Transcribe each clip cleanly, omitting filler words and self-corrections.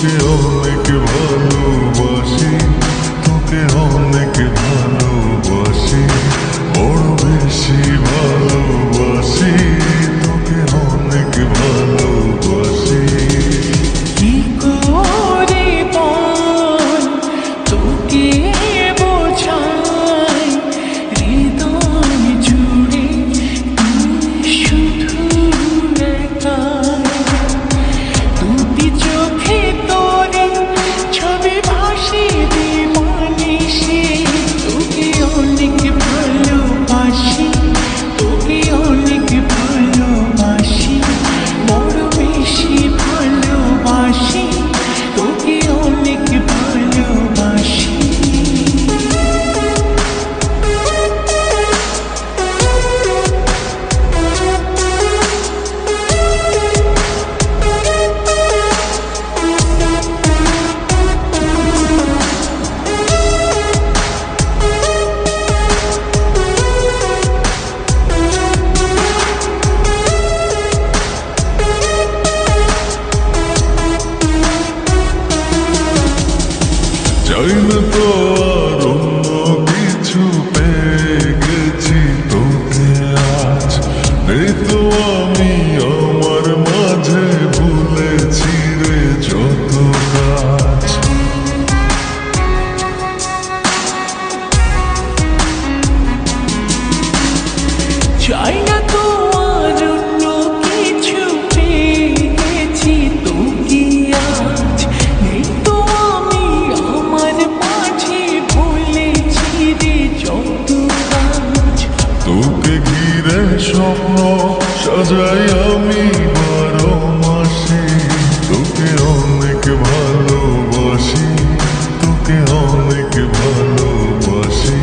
তোকে অনেক ভালোবাসি, তোকে অনেক ভালোবাসি, বড় বেশি ভালোবাসি, তোকে অনেক ভালোবাসি। কি করে বল তোকে বোঝাই, হৃদয় জুড়ে তুই শুধু একাই। দুটি চোখে তোরে ছবি ভাসে দিবানিশি, তোকে অনেক ভালোবাসি, তোকে অনেক ভালোবাসি, বড় বেশি ভালোবাসি, তোকে অনেক ভালোবাসি। চাই না তো আর অন্য কিছু, পেয়ে গেছি তোকে আজ। নেই তো আমি আমার মাঝে, ভুলেছি রে যত কাজ। চাই না তো আর অন্য কিছু, পেয়ে গেছি তোকে আজ। নেই তো আমি আমার মাঝে, ভুলেছি রে যত কাজ। তোকে ঘিরে স্বপ্ন সাজাই আমি 12 মাসে, তোকে অনেক ভালোবাসি, তোকে অনেক ভালোবাসি,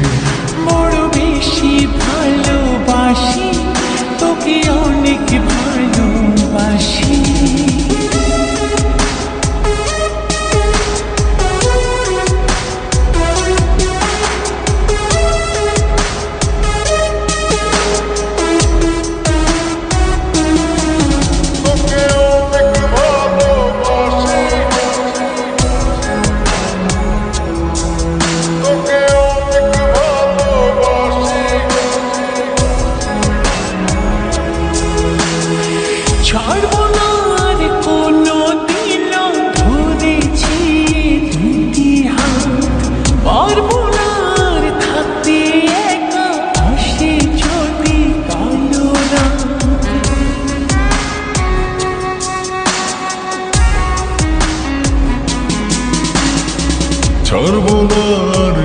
বড় বেশি ভালোবাসি, তোকে অনেক ভালোবাসি। তোকে অনেক ভালোবাসি, তোকে অনেক ভালোবাসি। ছাড়বো না আর কোনো দিন, ধরেছি দুটি হাত। পারবো না আর থাকতে একা, আসে যদি কালো রাত। ছাড়বো না আর